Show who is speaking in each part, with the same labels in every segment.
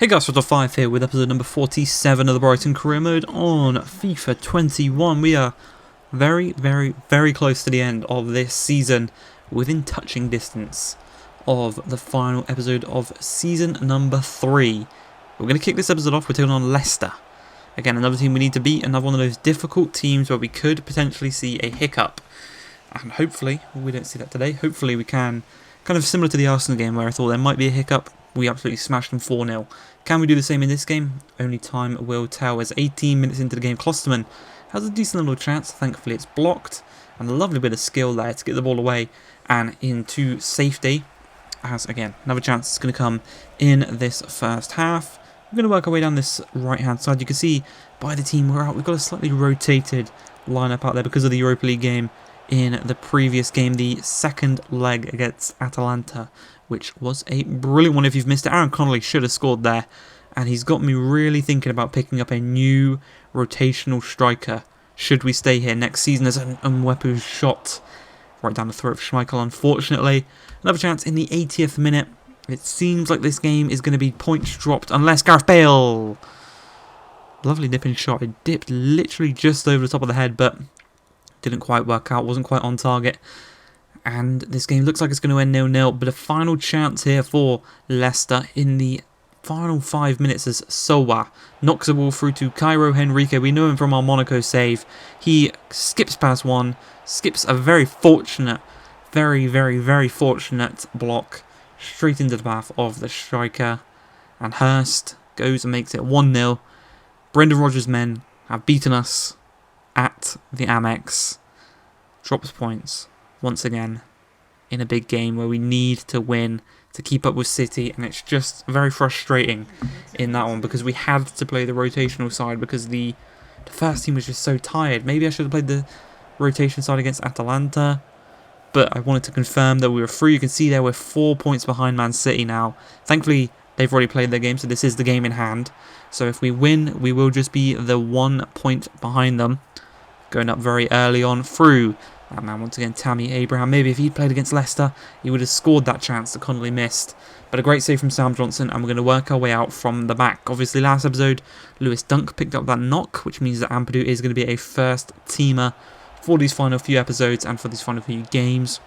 Speaker 1: Hey guys, Five here with episode number 47 of the Brighton career mode on FIFA 21. We are very close to the end of this season, within touching distance of the final episode of season number 3. We're going to kick this episode off. We're taking on Leicester. Again, another team we need to beat, another one of those difficult teams where we could potentially see a hiccup. And hopefully, we don't see that today, hopefully we can, kind of similar to the Arsenal game where I thought there might be a hiccup. We absolutely smashed them 4-0. Can we do the same in this game? Only time will tell. As 18 minutes into the game, Klosterman has a decent little chance. Thankfully it's blocked. And a lovely bit of skill there to get the ball away and into safety. As again, another chance is going to come in this first half. We're going to work our way down this right hand side. You can see by the team we're out, we've got a slightly rotated lineup out there because of the Europa League game in the previous game, the second leg against Atalanta, which was a brilliant one. If you've missed it, Aaron Connolly should have scored there, and he's got me really thinking about picking up a new rotational striker should we stay here next season. As an Mwepu's shot right down the throat of Schmeichel, unfortunately. Another chance in the 80th minute. It seems like this game is going to be points dropped unless Gareth Bale. Lovely nipping shot. It dipped literally just over the top of the head, but didn't quite work out, wasn't quite on target. And this game looks like it's going to end 0-0, but a final chance here for Leicester in the final 5 minutes as Sowa knocks the ball through to Cairo Henrique. We know him from our Monaco save. He skips past one, skips a very fortunate, very fortunate block straight into the path of the striker. And Hurst goes and makes it 1-0. Brendan Rodgers' men have beaten us at the Amex. Drops points once again in a big game where we need to win to keep up with City, and it's just very frustrating in that one because we had to play the rotational side because the first team was just so tired. Maybe I should have played the rotation side against Atalanta, but I wanted to confirm that we were through. You can see there we're 4 points behind Man City now. Thankfully they've already played their game, so this is the game in hand. So if we win, we will just be the 1 point behind them, going up very early on through. And now once again, Tammy Abraham. Maybe if he'd played against Leicester, he would have scored that chance that Connolly missed. But a great save from Sam Johnson, and we're going to work our way out from the back. Obviously, last episode, Lewis Dunk picked up that knock, which means that Ampadu is going to be a first teamer for these final few episodes and for these final few games.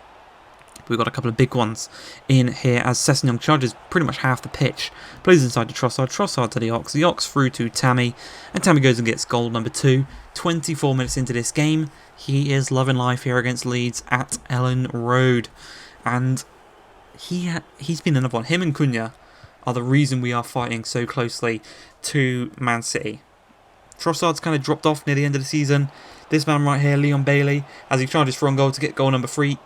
Speaker 1: We've got a couple of big ones in here as Sessegnon charges pretty much half the pitch. Plays inside to Trossard, Trossard to the Ox through to Tammy, and Tammy goes and gets goal number 2. 24 minutes into this game, he is loving life here against Leeds at Ellen Road. And he's been another one. Him and Cunha are the reason we are fighting so closely to Man City. Trossard's kind of dropped off near the end of the season. This man right here, Leon Bailey, as he charges for on goal to get goal number 3.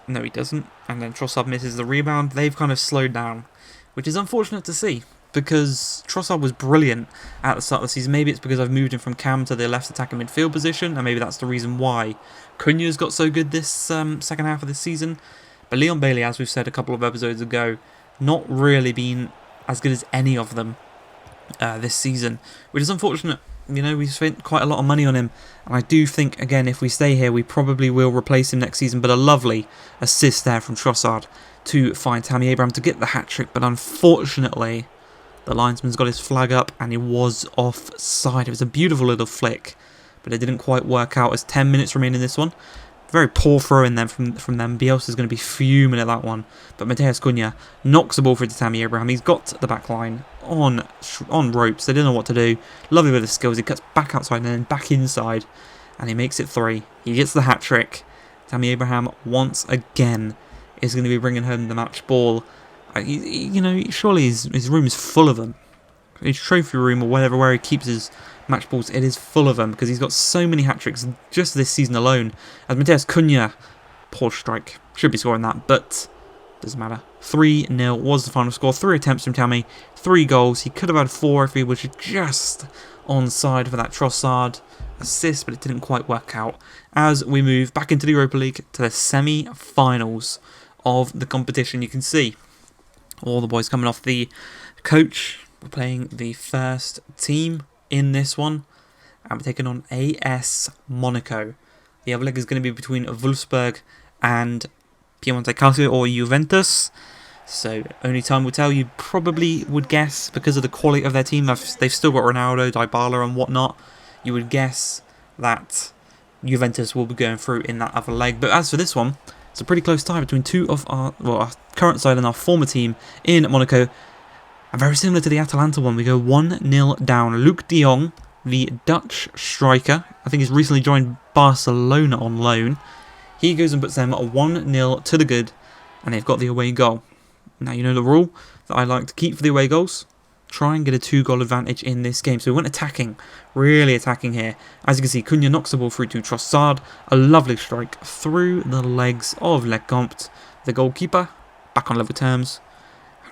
Speaker 1: No, he doesn't. And then Trossard misses the rebound. They've kind of slowed down, which is unfortunate to see because Trossard was brilliant at the start of the season. Maybe it's because I've moved him from cam to the left attacking midfield position, and maybe that's the reason why Cunha's got so good this second half of this season. But Leon Bailey, as we've said a couple of episodes ago, not really been as good as any of them this season, which is unfortunate. You know, we spent quite a lot of money on him, and I do think, again, if we stay here, we probably will replace him next season. But a lovely assist there from Trossard to find Tammy Abraham to get the hat-trick, but unfortunately, the linesman's got his flag up, and he was offside. It was a beautiful little flick, but it didn't quite work out as 10 minutes remain in this one. Very poor throw in them from them. Bielsa's going to be fuming at that one. But Mateus Cunha knocks the ball through to Tammy Abraham. He's got the back line on ropes. They didn't know what to do. Lovely bit of skills. He cuts back outside and then back inside. And he makes it 3. He gets the hat-trick. Tammy Abraham, once again, is going to be bringing home the match ball. You know, surely his room is full of them. His trophy room or whatever, where he keeps his match balls, it is full of them because he's got so many hat-tricks just this season alone. As Mateus Cunha, poor strike, should be scoring that, but doesn't matter. 3-0 was the final score. 3 attempts from Tammy, 3 goals. He could have had 4 if he was just onside for that Trossard assist, but it didn't quite work out. As we move back into the Europa League to the semi-finals of the competition, you can see all the boys coming off the coach. We're playing the first team in this one, and we're taking on AS Monaco. The other leg is going to be between Wolfsburg and Piemonte Calcio or Juventus. So only time will tell. You probably would guess, because of the quality of their team, they've still got Ronaldo, Dybala and whatnot, you would guess that Juventus will be going through in that other leg. But as for this one, it's a pretty close tie between two of our current side and our former team in Monaco. And very similar to the Atalanta one, we go 1-0 down. Luuk de Jong, the Dutch striker, I think he's recently joined Barcelona on loan. He goes and puts them 1-0 to the good, and they've got the away goal. Now, you know the rule that I like to keep for the away goals. Try and get a 2-goal advantage in this game. So we went attacking, really attacking here. As you can see, Cunha knocks the ball through to Trossard. A lovely strike through the legs of Lecomte, the goalkeeper, back on level terms.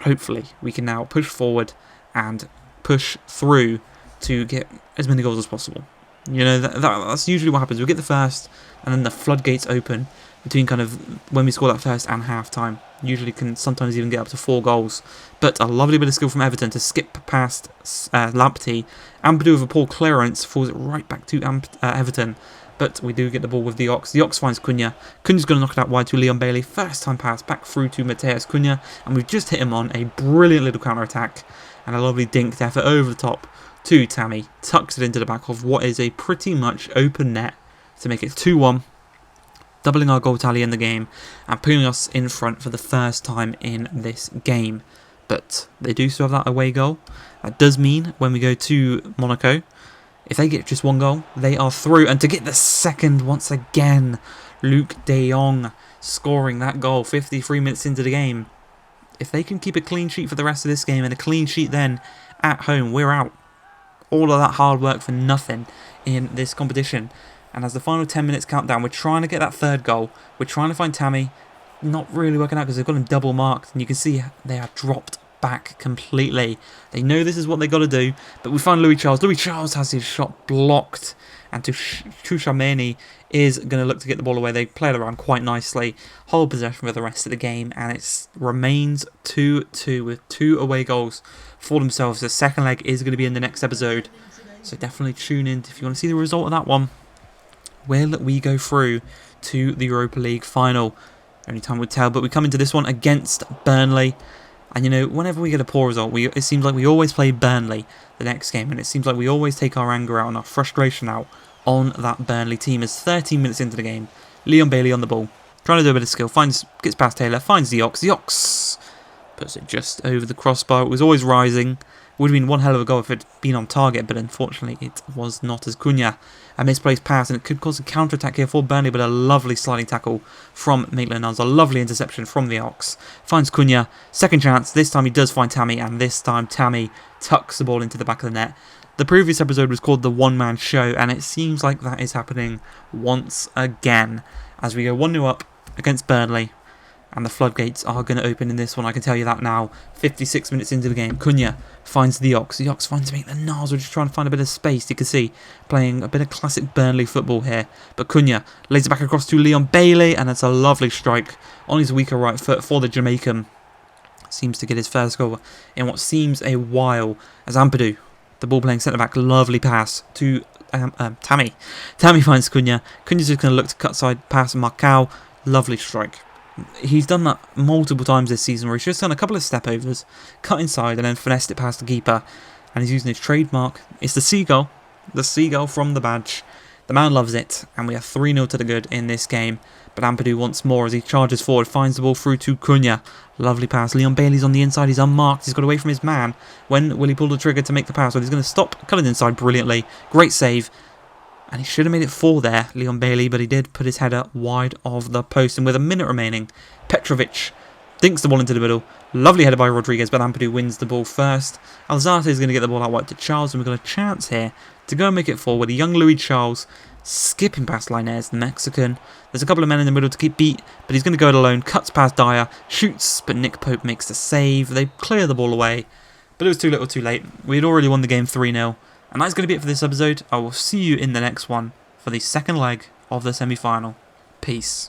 Speaker 1: Hopefully, we can now push forward and push through to get as many goals as possible. You know, that's usually what happens. We get the first, and then the floodgates open between kind of when we score that first and half-time. Usually can sometimes even get up to 4 goals. But a lovely bit of skill from Everton to skip past Lamptey. Ampadu with a poor clearance falls it right back to Everton. But we do get the ball with the Ox. The Ox finds Cunha. Cunha's going to knock it out wide to Leon Bailey. First time pass back through to Mateus Cunha. And we've just hit him on a brilliant little counter-attack. And a lovely dinked effort over the top to Tammy. Tucks it into the back of what is a pretty much open net to make it 2-1. Doubling our goal tally in the game and putting us in front for the first time in this game. But they do still have that away goal. That does mean when we go to Monaco, if they get just 1 goal, they are through. And to get the second once again, Luuk de Jong scoring that goal 53 minutes into the game. If they can keep a clean sheet for the rest of this game and a clean sheet then at home, we're out. All of that hard work for nothing in this competition. And as the final 10 minutes count down, we're trying to get that 3rd goal. We're trying to find Tammy. Not really working out because they've got him double marked. And you can see they are dropped back completely. They know this is what they got to do. But we find Louis Charles. Louis Charles has his shot blocked. And Tchouameni is going to look to get the ball away. They play it around quite nicely. Hold possession for the rest of the game. And it remains 2-2 with 2 away goals for themselves. The second leg is going to be in the next episode. So definitely tune in if you want to see the result of that one. Will we go through to the Europa League final? Only time will tell, but we come into this one against Burnley. And you know, whenever we get a poor result, it seems like we always play Burnley the next game. And it seems like we always take our anger out and our frustration out on that Burnley team. As 13 minutes into the game, Leon Bailey on the ball, trying to do a bit of skill, gets past Taylor, finds the Ox. The Ox puts it just over the crossbar. It was always rising. Would have been one hell of a goal if it had been on target, but unfortunately it was not, as Cunha a misplaced pass, and it could cause a counter-attack here for Burnley, but a lovely sliding tackle from Maitland-Niles, a lovely interception from the Ox. Finds Cunha, second chance, this time he does find Tammy, and this time Tammy tucks the ball into the back of the net. The previous episode was called the one-man show, and it seems like that is happening once again, as we go 1-0 up against Burnley. And the floodgates are going to open in this one, I can tell you that now. 56 minutes into the game, Cunha finds the Ox. The Ox finds Maitland-Niles. We're just trying to find a bit of space. You can see playing a bit of classic Burnley football here. But Cunha lays it back across to Leon Bailey, and it's a lovely strike on his weaker right foot for the Jamaican. Seems to get his first goal in what seems a while, as Ampadu, the ball-playing centre-back, lovely pass to Tammy. Tammy finds Cunha. Cunha's just going to look to cut side pass Marcao. Lovely strike. He's done that multiple times this season, where he's just done a couple of step-overs, cut inside, and then finessed it past the keeper. And he's using his trademark. It's the seagull from the badge. The man loves it, and we are 3-0 to the good in this game. But Ampadu once more, as he charges forward, finds the ball through to Cunha. Lovely pass. Leon Bailey's on the inside. He's unmarked. He's got away from his man. When will he pull the trigger to make the pass? Well, he's going to stop, cut it inside brilliantly. Great save. And he should have made it 4 there, Leon Bailey, but he did put his header wide of the post. And with a minute remaining, Petrovic dinks the ball into the middle. Lovely header by Rodriguez, but Ampadu wins the ball first. Alzate is going to get the ball out wide to Charles, and we've got a chance here to go and make it 4 with a young Louis Charles skipping past Linez, the Mexican. There's a couple of men in the middle to keep beat, but he's going to go it alone. Cuts past Dyer, shoots, but Nick Pope makes the save. They clear the ball away, but it was too little too late. We had already won the game 3-0. And that's going to be it for this episode. I will see you in the next one for the second leg of the semi-final. Peace.